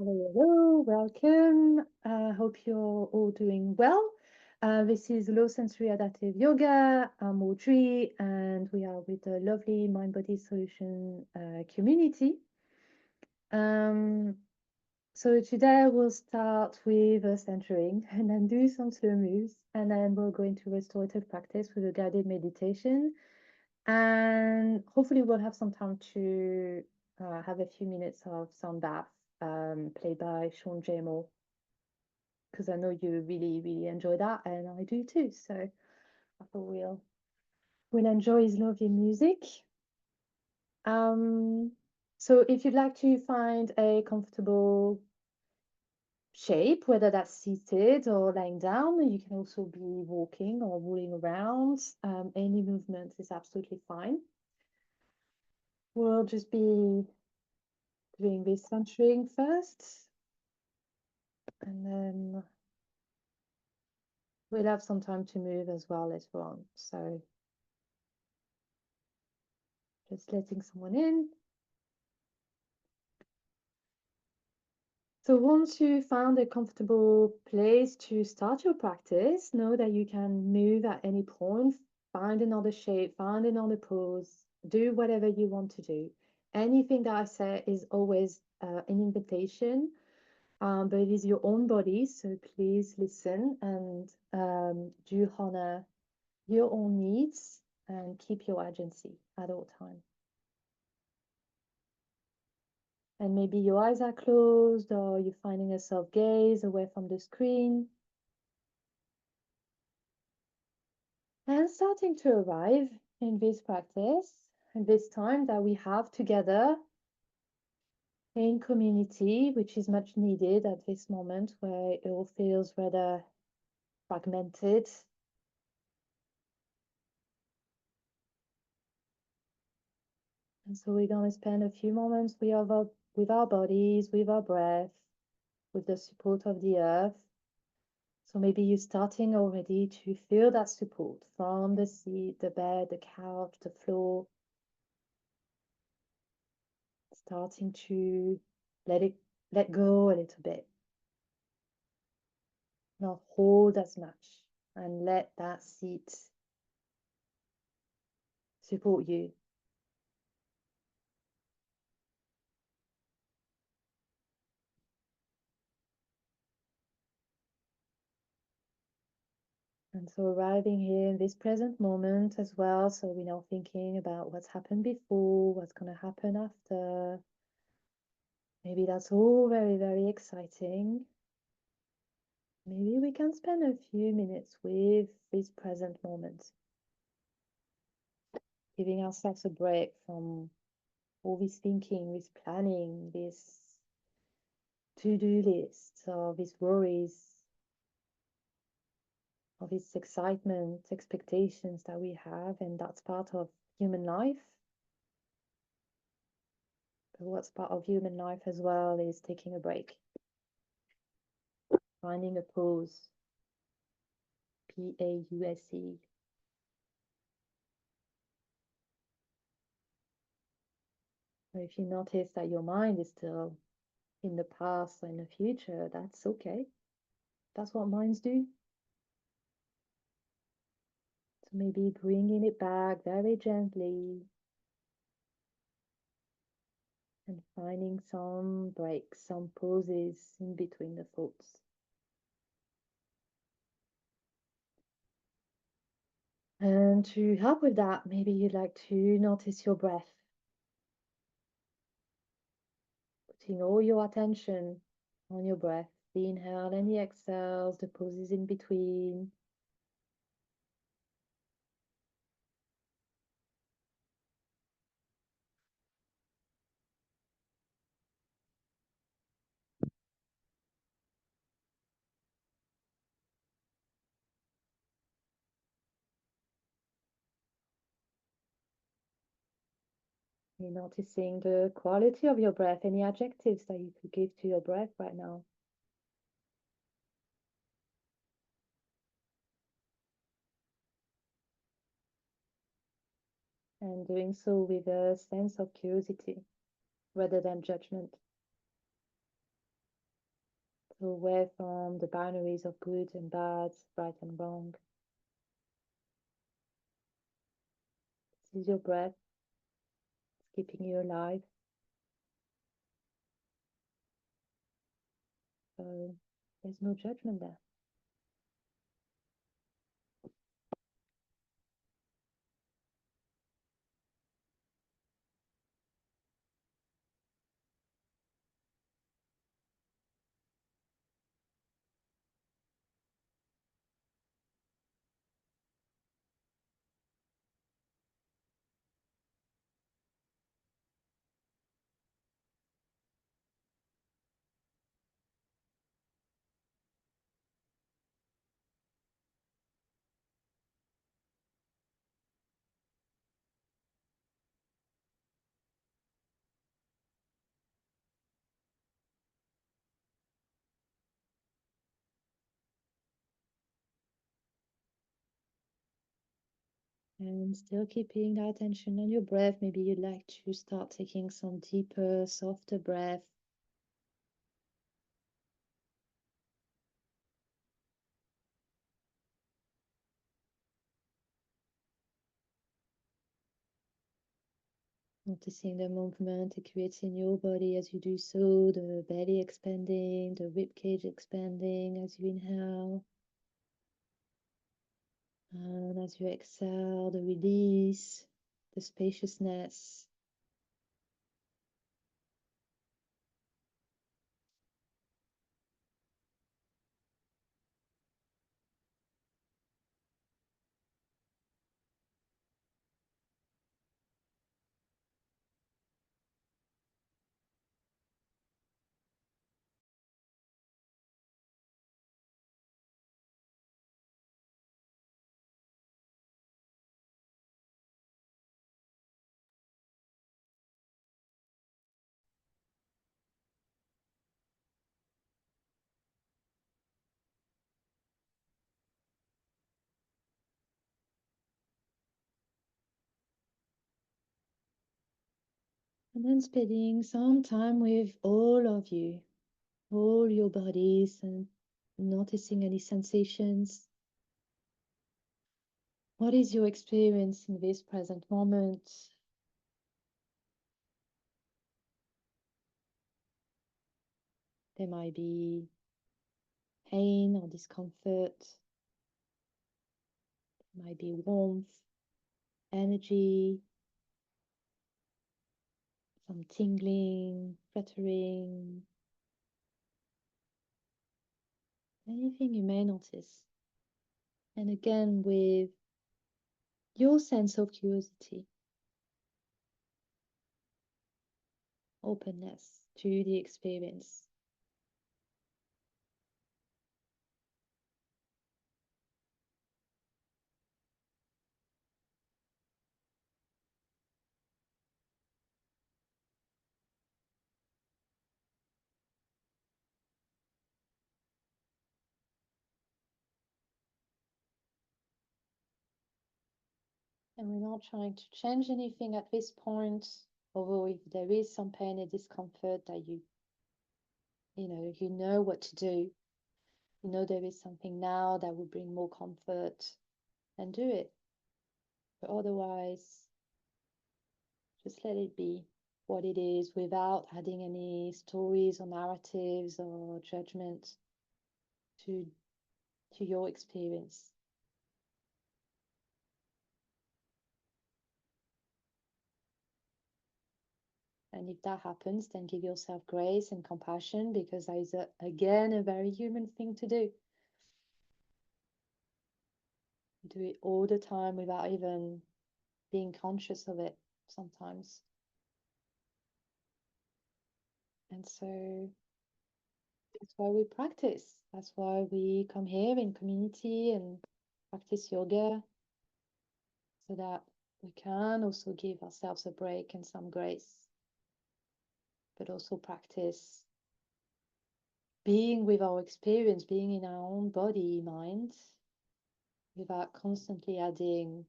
Hello, hello, welcome. Hope you're all doing well. This is Low Sensory Adaptive Yoga. I'm Audrey, and we are with the lovely Mind Body Solution community. So today we'll start with centering and then do some slow moves, and then we'll go into restorative practice with a guided meditation. And hopefully we'll have some time to have a few minutes of sound bath played by Sean Jamo, because I know you really, really enjoy that, and I do too. So I thought we'll enjoy his lovely music. So if you'd like to find a comfortable shape, whether that's seated or lying down, you can also be walking or rolling around. Any movement is absolutely fine. We'll just be doing this centering first, and then we'll have some time to move as well later on. So just letting someone in. So once you found a comfortable place to start your practice, know that you can move at any point, find another shape, find another pose, do whatever you want to do. Anything that I say is always an invitation, but it is your own body, so please listen and do honor your own needs and keep your agency at all times. And maybe your eyes are closed or you're finding yourself gaze away from the screen. And starting to arrive in this practice, and this time that we have together in community, which is much needed at this moment where it all feels rather fragmented. And so we're going to spend a few moments with our bodies, with our breath, with the support of the earth. So maybe you're starting already to feel that support from the seat, the bed, the couch, the floor. Starting to let go a little bit. Not hold as much, and let that seat support you. And so arriving here in this present moment as well. So we're now thinking about what's happened before, what's going to happen after. Maybe that's all very, very exciting. Maybe we can spend a few minutes with this present moment, giving ourselves a break from all this thinking, this planning, this to-do list, or these worries, or this excitement, expectations that we have, and that's part of human life. But what's part of human life as well is taking a break, finding a pause, P-A-U-S-E. If you notice that your mind is still in the past or in the future, that's okay. That's what minds do. So maybe bringing it back very gently and finding some breaks, some pauses in between the thoughts. And to help with that, maybe you'd like to notice your breath, putting all your attention on your breath, the inhale and the exhales, the pauses in between. You're noticing the quality of your breath, any adjectives that you could give to your breath right now. And doing so with a sense of curiosity rather than judgment. away from the binaries of good and bad, right and wrong. This is your breath. It's keeping you alive. So there's no judgment there. And still keeping that attention on your breath. Maybe you'd like to start taking some deeper, softer breath. Noticing the movement it creates in your body as you do so, the belly expanding, the rib cage expanding as you inhale. And as you exhale, the release, the spaciousness. And then spending some time with all of you, all your bodies, and noticing any sensations. What is your experience in this present moment? There might be pain or discomfort. There might be warmth, energy, some tingling, fluttering, anything you may notice. And again, with your sense of curiosity, openness to the experience. And we're not trying to change anything at this point, although if there is some pain and discomfort that you know what to do. You know there is something now that will bring more comfort, and do it. But otherwise, just let it be what it is without adding any stories or narratives or judgment to your experience. And if that happens, then give yourself grace and compassion, because that is, again, a very human thing to do. You do it all the time without even being conscious of it sometimes. And so that's why we practice. That's why we come here in community and practice yoga, so that we can also give ourselves a break and some grace, but also practice being with our experience, being in our own body, mind, without constantly adding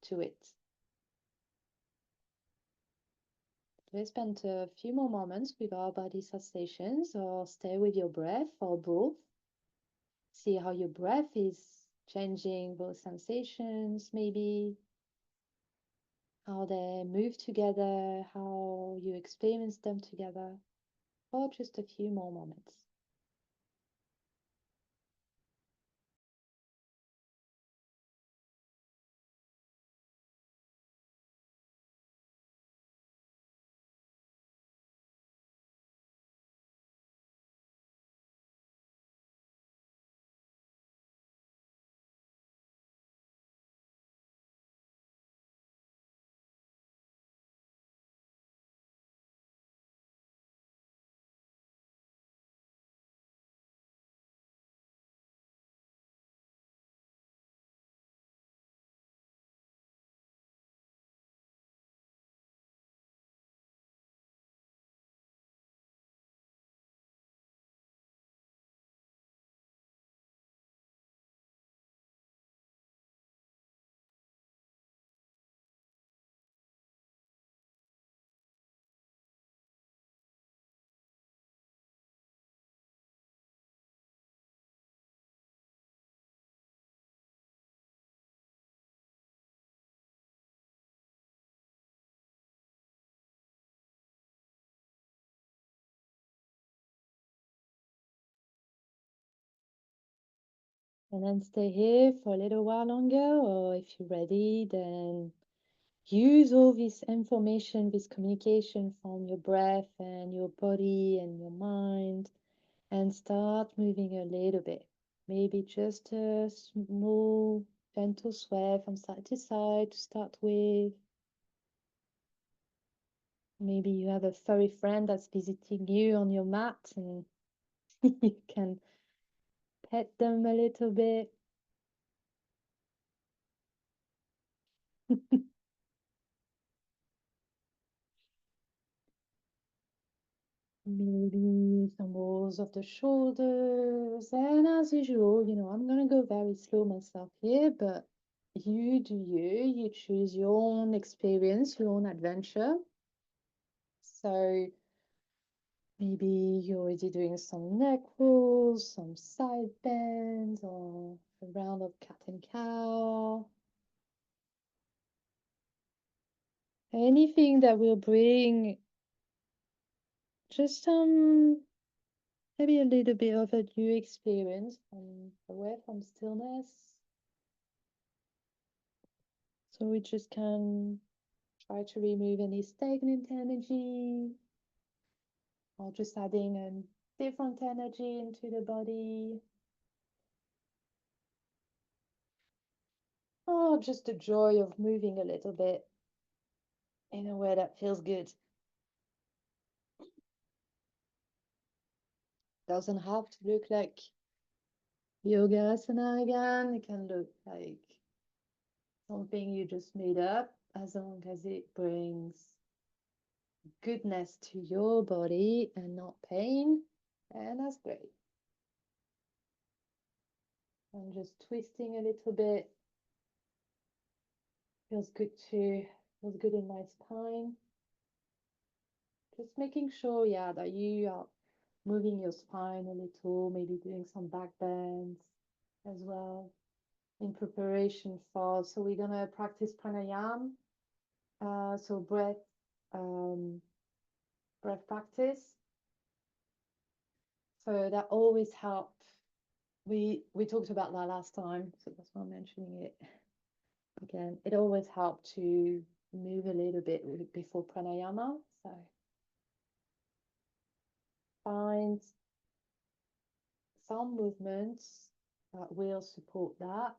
to it. Let's spend a few more moments with our body sensations, or stay with your breath, or both. See how your breath is changing those sensations, maybe how they move together, how you experience them together, for just a few more moments. And then stay here for a little while longer, or if you're ready, then use all this information, this communication from your breath and your body and your mind, and start moving a little bit. Maybe just a small, gentle sway from side to side to start with. Maybe you have a furry friend that's visiting you on your mat, and you can pet them a little bit. Maybe some rolls of the shoulders. And as usual, I'm gonna go very slow myself here, but you do you. You choose your own experience, your own adventure. So maybe you're already doing some neck rolls, some side bends, or a round of cat and cow. Anything that will bring just maybe a little bit of a new experience away from stillness. So we just can try to remove any stagnant energy, or just adding a different energy into the body, or just the joy of moving a little bit in a way that feels good. Doesn't have to look like yoga asana again. It can look like something you just made up, as long as it brings goodness to your body and not pain. And that's great. I'm just twisting a little bit. Feels good too. Feels good in my spine. Just making sure, yeah, that you are moving your spine a little, maybe doing some back bends as well in preparation for. So we're gonna practice pranayama. So um, breath practice. So that always help. We talked about that last time, so that's why I'm mentioning it again. It always helped to move a little bit before pranayama. So find some movements that will support that.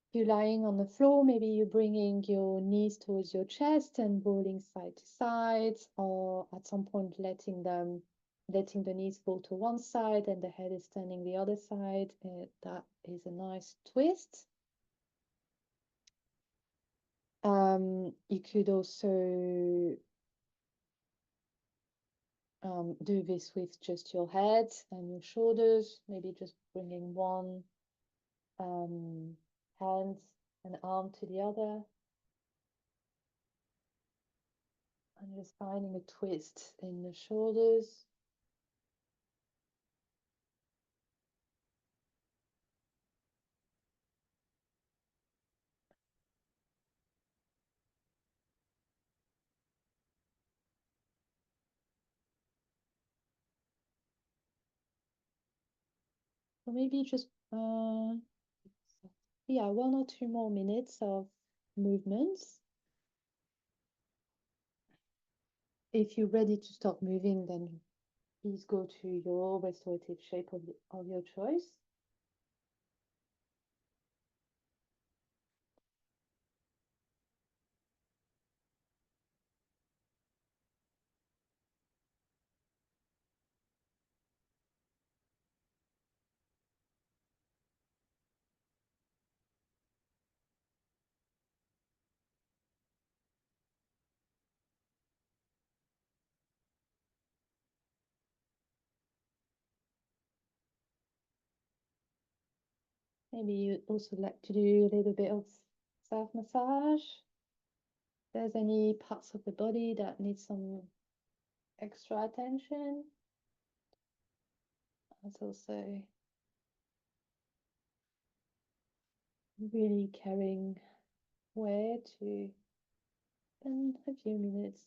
If you're lying on the floor, maybe you're bringing your knees towards your chest and rolling side to side, or at some point letting the knees fall to one side and the head is turning the other side. That is a nice twist. You could also do this with just your head and your shoulders, maybe just bringing one hand and arm to the other. And just finding a twist in the shoulders. Or maybe just, yeah, 1 or 2 more minutes of movements. If you're ready to stop moving, then please go to your restorative shape of your choice. Maybe you'd also like to do a little bit of self-massage. If there's any parts of the body that need some extra attention, that's also really caring where to spend a few minutes.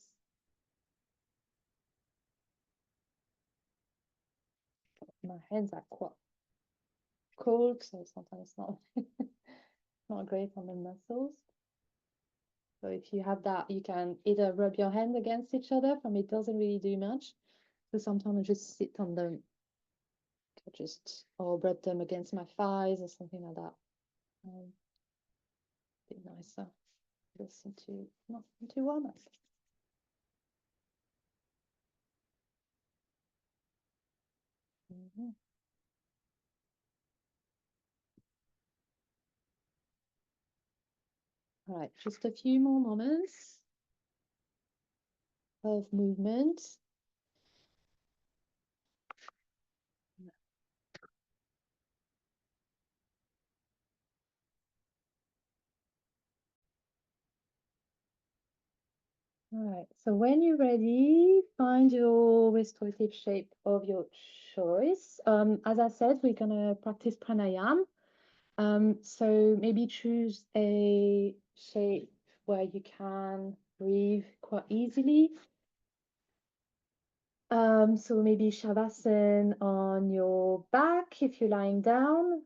My hands are quite cold, so sometimes not not great on the muscles. So if you have that, you can either rub your hands against each other, from it doesn't really do much. So sometimes I just sit on them, or rub them against my thighs or something like that. A bit nicer. Listen to not too warm up. All right, just a few more moments of movement. All right, so when you're ready, find your restorative shape of your choice. As I said, we're gonna practice pranayama. So maybe choose a shape where you can breathe quite easily. So maybe shavasana on your back if you're lying down.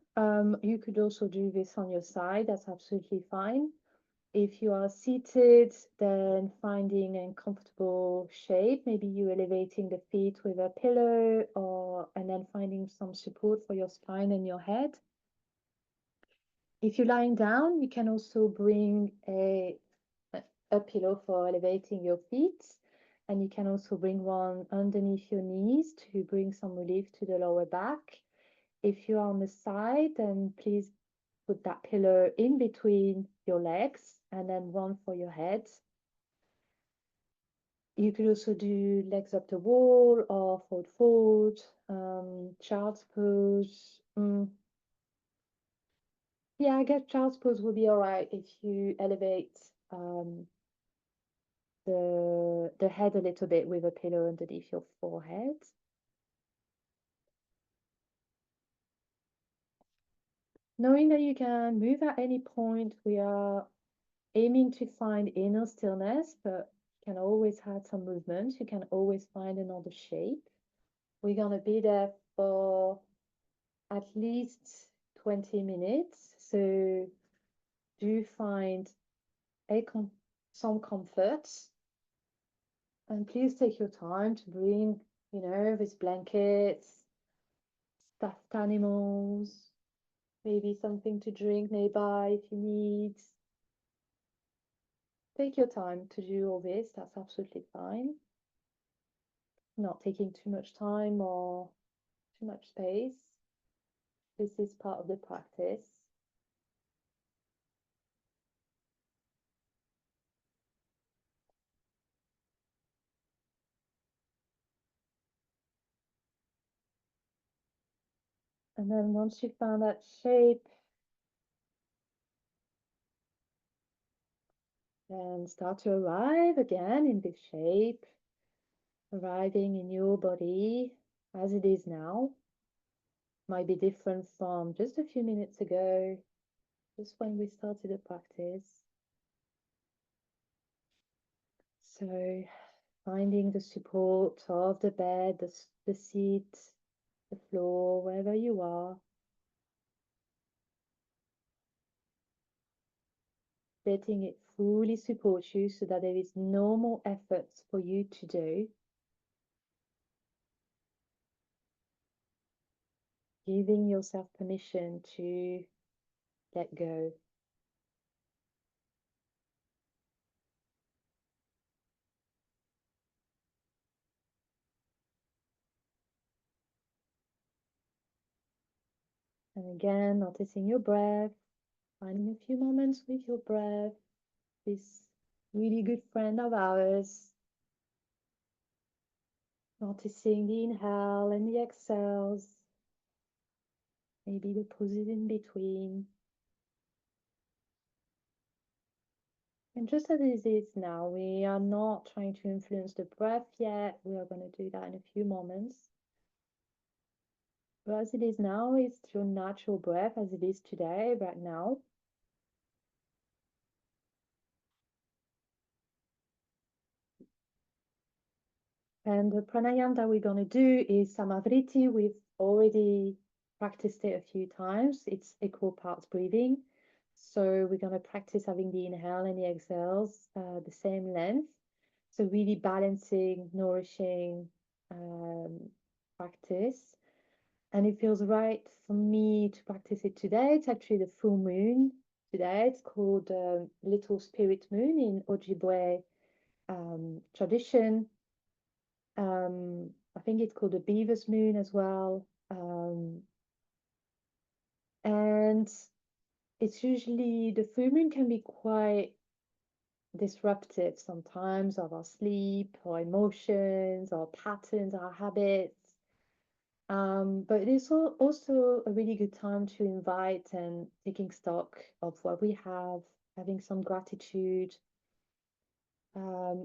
You could also do this on your side, that's absolutely fine. If you are seated, then finding a comfortable shape, maybe you elevating the feet with a pillow, and then finding some support for your spine and your head. If you're lying down, you can also bring a pillow for elevating your feet, and you can also bring one underneath your knees to bring some relief to the lower back. If you're on the side, then please put that pillow in between your legs and then one for your head. You could also do legs up the wall or forward fold, child's pose. Yeah, I guess child's pose will be all right if you elevate the head a little bit with a pillow underneath your forehead. Knowing that you can move at any point, we are aiming to find inner stillness, but you can always have some movement. You can always find another shape. We're gonna be there for at least 20 minutes. So do find some comfort, and please take your time to bring, these blankets, stuffed animals, maybe something to drink nearby if you need. Take your time to do all this, that's absolutely fine. Not taking too much time or too much space. This is part of the practice. And then once you found that shape, And start to arrive again in this shape, arriving in your body as it is now. Might be different from just a few minutes ago, just when we started the practice. So finding the support of the bed, the seat, the floor, wherever you are. Letting it fully support you so that there is no more efforts for you to do. Giving yourself permission to let go. And again, noticing your breath, finding a few moments with your breath, this really good friend of ours. Noticing the inhale and the exhales, maybe the pauses in between. And just as it is now, we are not trying to influence the breath yet. We are going to do that in a few moments. But as it is now, it's your natural breath as it is today, right now. And the pranayama that we're going to do is samavriti. We've already practiced it a few times. It's equal parts breathing. So we're going to practice having the inhale and the exhales the same length. So really balancing, nourishing practice. And it feels right for me to practice it today. It's actually the full moon today. It's called Little Spirit Moon in Ojibwe tradition. I think it's called a beaver's moon as well. And it's usually the full moon can be quite disruptive sometimes of our sleep, our emotions, our patterns, our habits. But it is also a really good time to invite and taking stock of what we have, having some gratitude,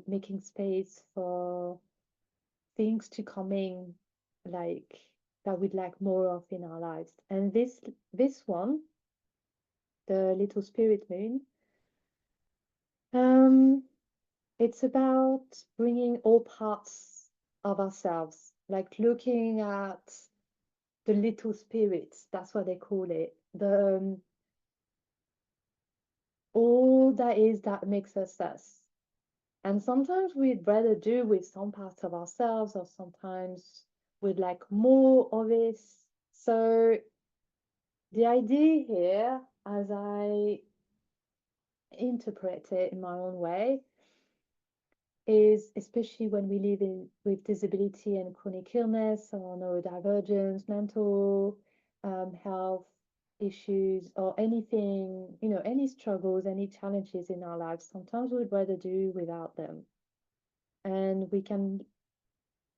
making space for things to coming, like that we'd like more of in our lives. And this one, the Little Spirit Moon, it's about bringing all parts of ourselves, like looking at the little spirits. That's what they call it. The all that is that makes us us. And sometimes we'd rather do with some parts of ourselves, or sometimes we'd like more of it. So the idea here, as I interpret it in my own way, is especially when we live in with disability and chronic illness or neurodivergence, mental health issues, or anything, any struggles, any challenges in our lives, sometimes we'd rather do without them. And we can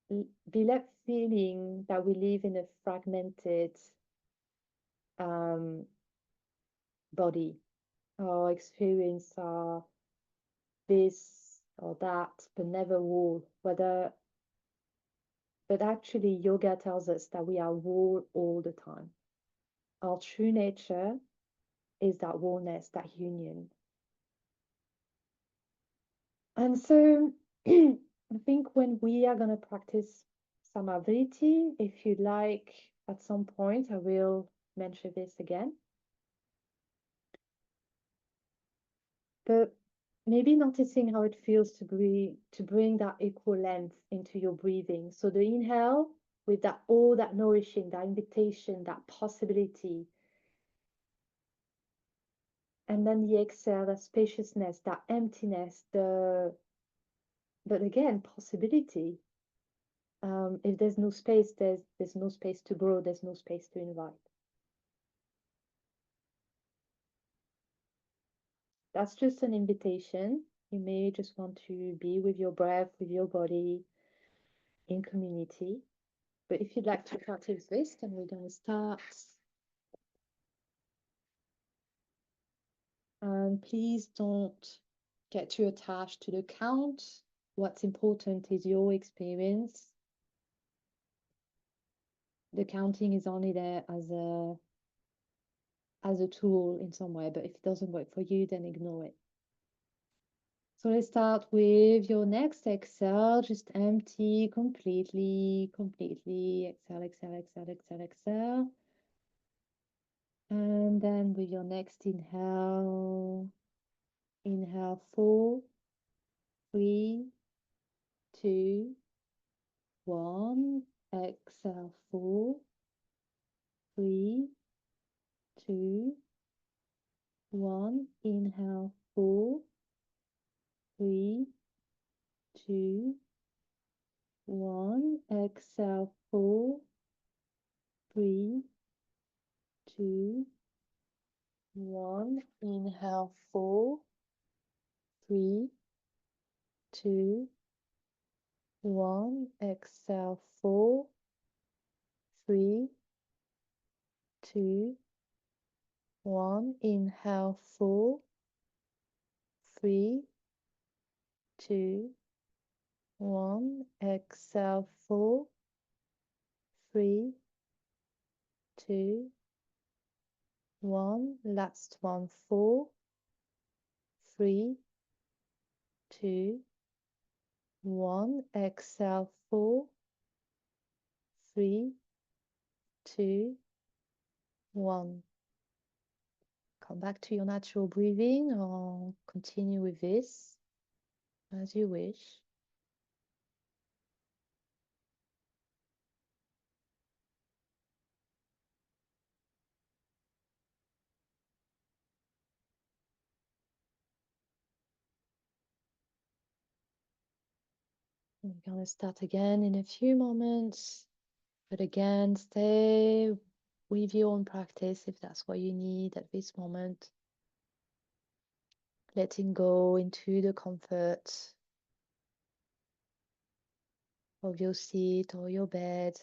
be left feeling that we live in a fragmented body, or experience our this or that, but never whole. But actually, yoga tells us that we are whole all the time. Our true nature is that wholeness, that union. And so I think when we are going to practice Samavriti, if you'd like, at some point, I will mention this again. But maybe noticing how it feels to bring that equal length into your breathing. So the inhale with that all that nourishing, that invitation, that possibility. And then the exhale, that spaciousness, that emptiness, but again, possibility. If there's no space, there's no space to grow, there's no space to invite. That's just an invitation. You may just want to be with your breath, with your body, in community. But if you'd like to practice this, then we're going to start. And please don't get too attached to the count. What's important is your experience. The counting is only there as a tool in some way, but if it doesn't work for you, then ignore it. So let's start with your next exhale. Just empty completely, completely. Exhale, exhale, exhale, exhale, exhale. And then with your next inhale, inhale 4, 3, 2, 1. Exhale 4, 3, 2, 1. Inhale 4, 3, 2, 1. Exhale 4, 3, 2, 1. Inhale 4, 3, 2, 1. Exhale 4, 3, 2, 1. Inhale 4, 3, 2, 1. Exhale 4, 3, 2, 1. Last one. 4, 3, 2, 1. Exhale 4, 3, 2, 1. Come back to your natural breathing or continue with this as you wish. We're going to start again in a few moments, but again, stay with your own practice if that's what you need at this moment. Letting go into the comfort of your seat or your bed.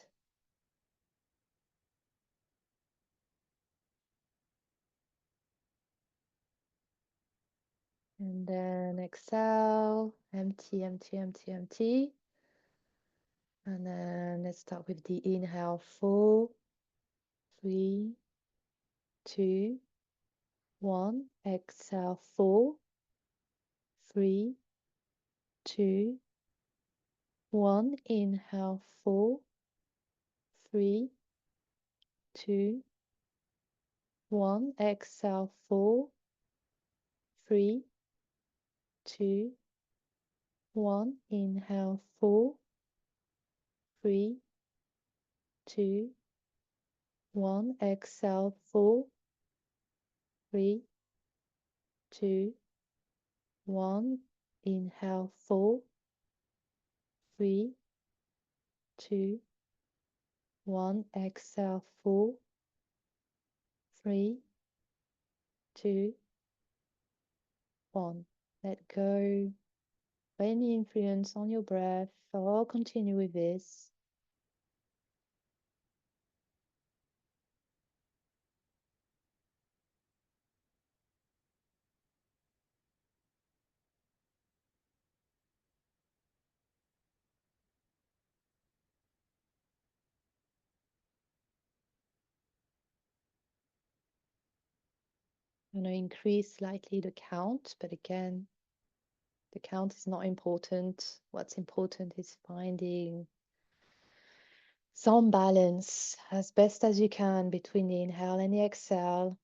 And then exhale, empty, empty, empty, empty. And then let's start with the inhale. 4, 3, 2, 1. Exhale. 4, 3, 2, 1. Inhale. 4, 3, 2, 1. Exhale. 4, 3, 2, 1. Inhale. 4, 3, 2, 1. Exhale. 4, 3, 2, 1. Inhale 4, 3, 2, 1. Exhale 4, 3, 2, 1. Let go of any influence on your breath or continue with this. I'm going to increase slightly the count, but again, the count is not important. What's important is finding some balance as best as you can between the inhale and the exhale.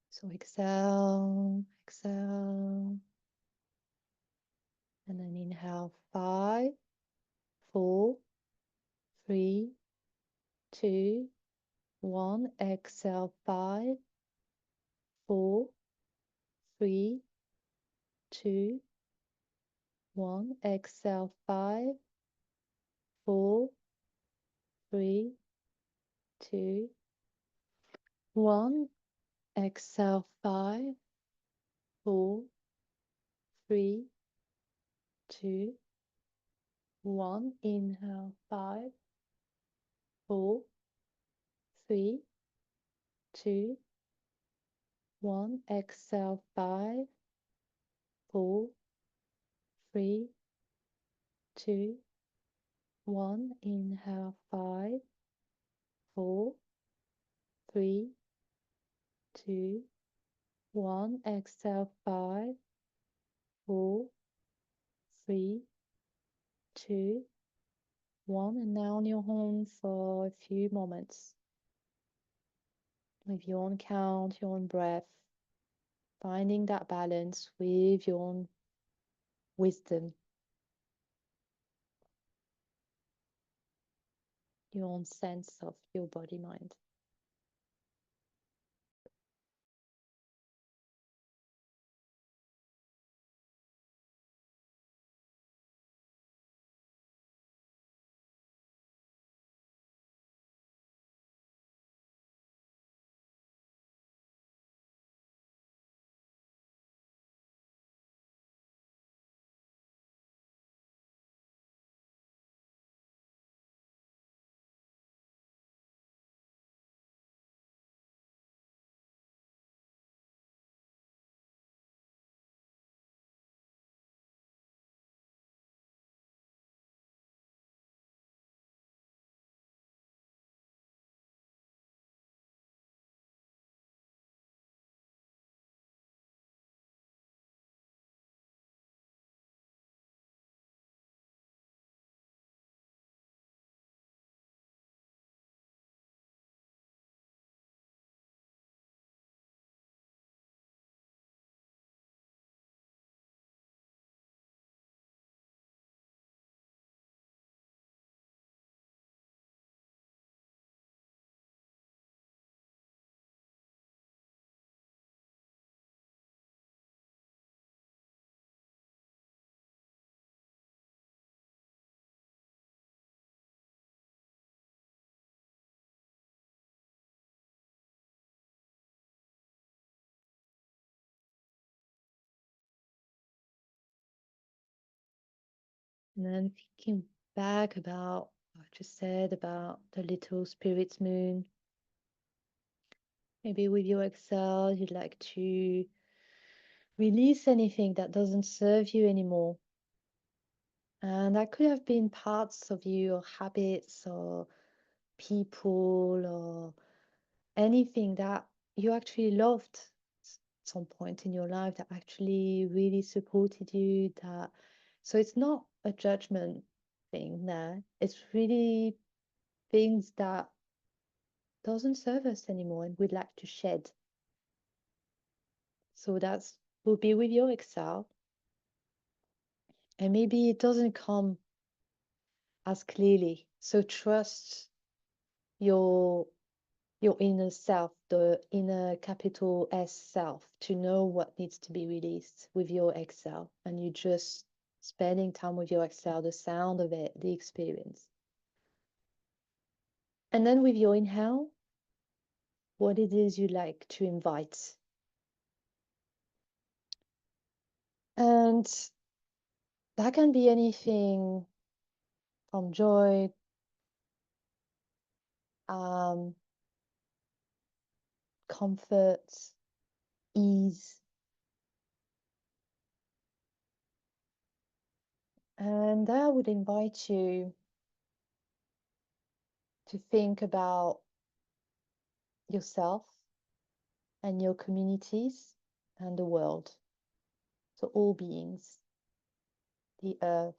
So exhale, exhale, and then inhale 5, 4, 3, 2, 1. Exhale 5, 4, 3, 2, 1. Exhale 5, 4, 3, 2, 1. Exhale 5, 4, 3, 2, 1. Inhale 5, 4, 3, 2, 1. Exhale, 5, 4, 3, 2, 1. Inhale, 5, 4, 3, 2, 1. Exhale, 5, 4, 3, 2, 1. And now on your own for a few moments. With your own count, your own breath, finding that balance with your own wisdom, your own sense of your body mind. And then thinking back about what I just said about the little spirit's moon. Maybe with your exhale, you'd like to release anything that doesn't serve you anymore. And that could have been parts of you, or habits, or people, or anything that you actually loved at some point in your life that actually really supported you. That so it's not a judgment thing there. It's really things that doesn't serve us anymore and we'd like to shed. So that's will be with your exhale. And maybe it doesn't come as clearly. So trust your your inner self, the inner capital S self, to know what needs to be released with your exhale. And you just spending time with your exhale, the sound of it, the experience. And then with your inhale, what it is you like to invite. And that can be anything from joy, um, comfort, ease. And I would invite you to think about yourself and your communities and the world. So all beings, the earth.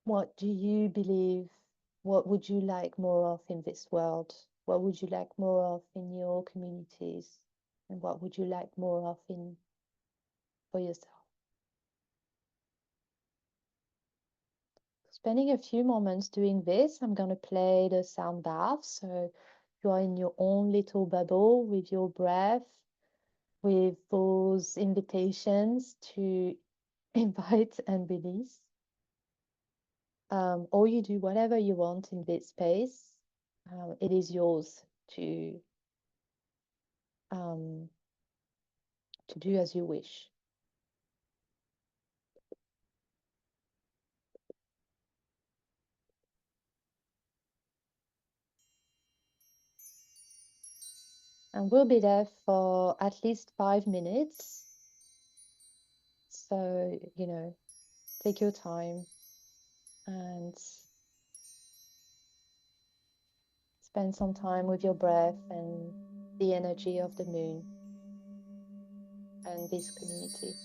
What do you believe? What would you like more of in this world? What would you like more of in your communities? And what would you like more of in for yourself? Spending a few moments doing this, I'm going to play the sound bath. So you are in your own little bubble with your breath, with those invitations to invite and release. Or you do whatever you want in this space. It is yours um, to do as you wish. And we'll be there for at least 5 minutes. So, take your time and spend some time with your breath and the energy of the moon and this community.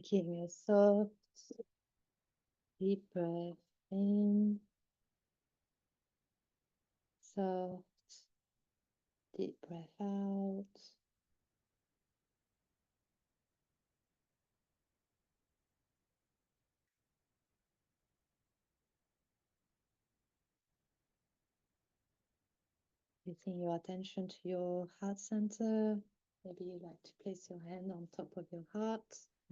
Taking a soft, deep breath in, soft, deep breath out. Bringing your attention to your heart center. Maybe you like to place your hand on top of your heart,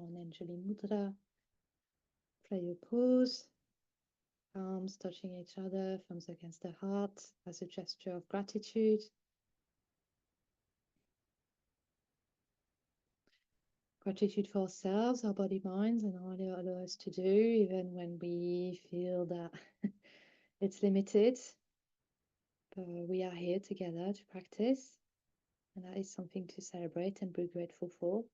on Anjali Mudra. Play your pose, palms touching each other, thumbs against the heart as a gesture of gratitude. Gratitude for ourselves, our body, minds, and all they allow us to do, even when we feel that it's limited. But we are here together to practice, and that is something to celebrate and be grateful for.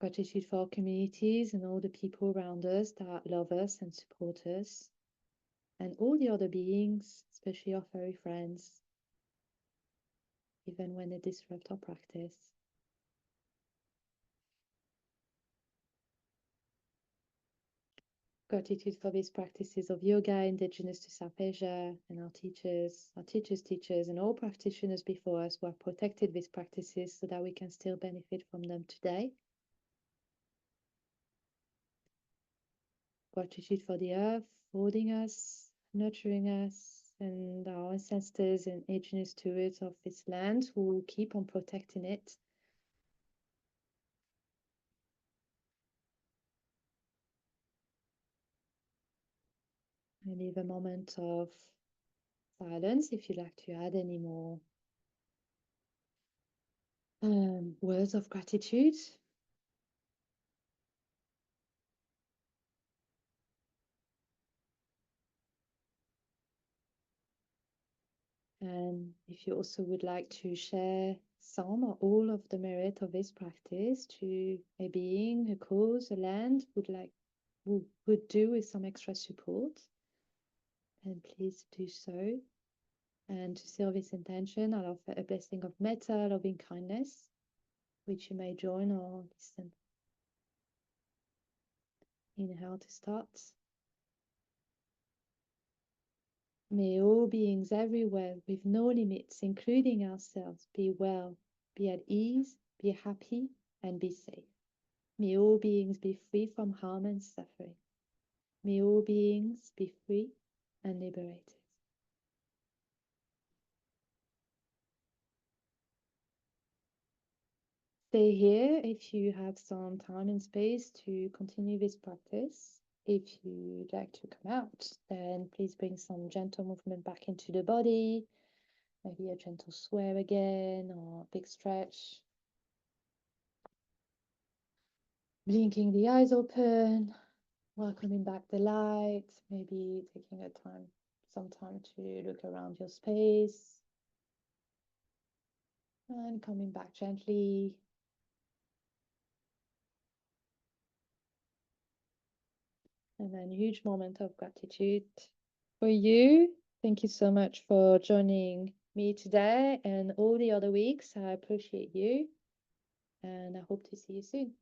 Gratitude for our communities and all the people around us that love us and support us, and all the other beings, especially our furry friends, even when they disrupt our practice. Gratitude for these practices of yoga indigenous to South Asia, and our teachers, and all practitioners before us who have protected these practices so that we can still benefit from them today. Gratitude for the earth, holding us, nurturing us, and our ancestors and indigenous stewards of this land who keep on protecting it. I leave a moment of silence if you'd like to add any more words of gratitude. And if you also would like to share some or all of the merit of this practice to a being, a cause, a land who would do with some extra support, and please do so. And to seal this intention, I'll offer a blessing of metta, loving kindness, which you may join or listen. Inhale to start. May all beings everywhere, with no limits, including ourselves, be well, be at ease, be happy, and be safe. May all beings be free from harm and suffering. May all beings be free and liberated. Stay here if you have some time and space to continue this practice. If you'd like to come out, then please bring some gentle movement back into the body. Maybe a gentle swear again or a big stretch. Blinking the eyes open, welcoming back the light, maybe taking some time to look around your space. And coming back gently. And then huge moment of gratitude for you. Thank you so much for joining me today and all the other weeks. I appreciate you, and I hope to see you soon.